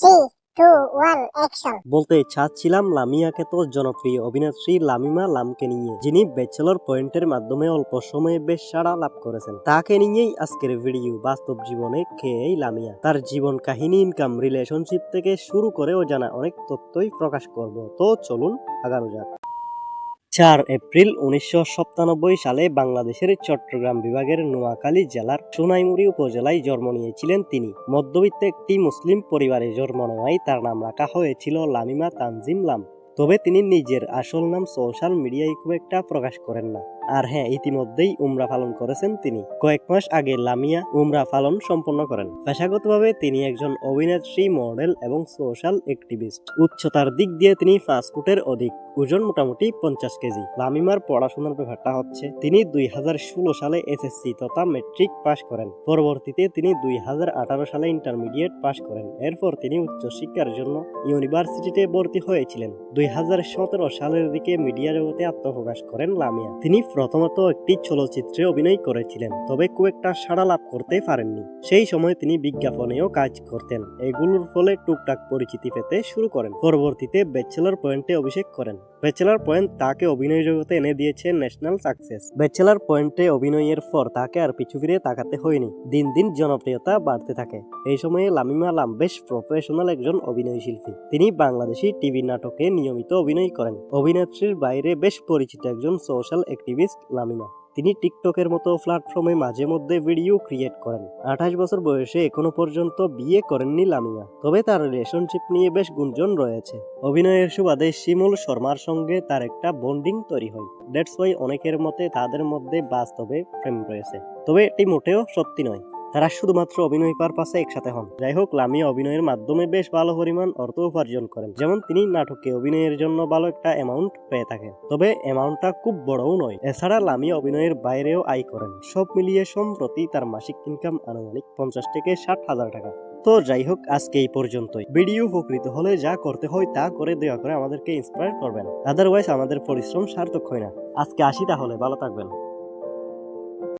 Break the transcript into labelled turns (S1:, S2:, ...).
S1: 3, 2, 1, action.
S2: বলতে চাচ্ছিলাম লামিয়াকে তো জনপ্রিয় অভিনেত্রী লামিমা লামকে নিয়ে, যিনি ব্যাচেলর পয়েন্টের মাধ্যমে অল্প সময়ে বেশ সাড়া লাভ করেছেন। তাকে নিয়েই আজকের ভিডিও। বাস্তব জীবনে কে এই লামিয়া, তার জীবন কাহিনী, ইনকাম, রিলেশনশিপ থেকে শুরু করে অজানা অনেক তথ্যই প্রকাশ করব। তো চলুন আগানো যাক। 4 এপ্রিল 1997 সালে বাংলাদেশের চট্টগ্রাম বিভাগের নোয়াখালী জেলার সোনাইমুড়ি উপজেলায় জন্ম নিয়েছিলেন তিনি। মধ্যবিত্ত একটি মুসলিম পরিবারে জন্ম নেওয়ায় তার নাম রাখা হয়েছিল লামিমা তানজিম লাম। তবে তিনি নিজের আসল নাম সোশ্যাল মিডিয়ায় খুব একটা প্রকাশ করেন না। আর হ্যাঁ, ইতিমধ্যেই উমরা পালন করেছেন তিনি। কয়েক মাস আগে লামিয়া উমরা পালন সম্পন্ন করেন। পেশাগতভাবে তিনি একজন অভিনেত্রী, মডেল এবং সোশ্যাল অ্যাক্টিভিস্ট। উচ্চতার দিক দিয়ে তিনি 5 ফুটের অধিক, ওজন মোটামুটি 50 কেজি। লামিমার পড়াশোনার ব্যাপারটা হচ্ছে, তিনি 2016 সালে এসএসসি তথা মেট্রিক পাশ করেন। পরবর্তীতে তিনি 2018 সালে ইন্টারমিডিয়েট পাশ করেন। এরপর তিনি উচ্চশিক্ষার জন্য ইউনিভার্সিটিতে ভর্তি হয়েছিলেন। 2017 সালের দিকে মিডিয়া জগতে আত্মপ্রকাশ করেন লামিয়া। তিনি প্রথমত একটি চলচ্চিত্রে অভিনয় করেছিলেন, তবে খুব একটা সাড়া লাভ করতে পারেননি। সেই সময় তিনি বিজ্ঞাপনেও কাজ করতেন। এগুলোর ফলে টুকটাক পরিচিতি পেতে শুরু করেন। পরবর্তীতে ব্যাচেলর পয়েন্টে অভিষেক করেন। ব্যাচেলর পয়েন্ট তাকে অভিনয় জগতে এনে দিয়েছে ন্যাশনাল সাকসেস। ব্যাচেলর পয়েন্টে অভিনয়ের পর তাকে আর পিছু ফিরে তাকাতে হয়নি। দিন দিন জনপ্রিয়তা বাড়তে থাকে। এই সময়ে লামিমা লাম বেশ প্রফেশনাল একজন অভিনয় শিল্পী। তিনি বাংলাদেশি টিভি নাটকে নিয়মিত অভিনয় করেন। অভিনেত্রীর বাইরে বেশ পরিচিত একজন সোশ্যাল অ্যাক্টিভিস্ট লামিমা। তিনি টিকটকের মতো প্ল্যাটফর্মে মাঝে মধ্যে ভিডিও ক্রিয়েট করেন। 28 বছর বয়সে এখনো পর্যন্ত বিয়ে করেননি লামিয়া, তবে তার রিলেশনশিপ নিয়ে বেশ গুঞ্জন রয়েছে। অভিনয়ের সুবাদে শিমুল শর্মার সঙ্গে তার একটা বন্ডিং তৈরি হয়। দ্যাটস ওয়াই অনেকের মতে তাদের মধ্যে বাস্তবে প্রেম রয়েছে, তবে এটি মোটেও সত্যি নয়। তারা শুধুমাত্র অভিনয় পারপাসে একসাথে হন। যাই হোক, লামিয়া অভিনয়ের মাধ্যমে বেশ ভালো পরিমাণ অর্থ উপার্জন করেন। যেমন তিনি নাটকে অভিনয়ের জন্য ভালো একটা অ্যামাউন্ট পেয়ে থাকেন, তবে অ্যামাউন্টটা খুব বড়ও নয়। এছাড়া লামিয়া অভিনয়ের বাইরেও আয় করেন। সব মিলিয়ে সম্প্রতি তার মাসিক ইনকাম আনুমানিক 50 থেকে 60 হাজার টাকা। তো যাই হোক, আজকে এই পর্যন্তই। ভিডিও উপকৃত হলে যা করতে হয় তা করে দয়া করে আমাদেরকে ইন্সপায়ার করবেন। আদারওয়াইজ আমাদের পরিশ্রম সার্থক হয় না। আজকে আসি তাহলে, ভালো থাকবেন।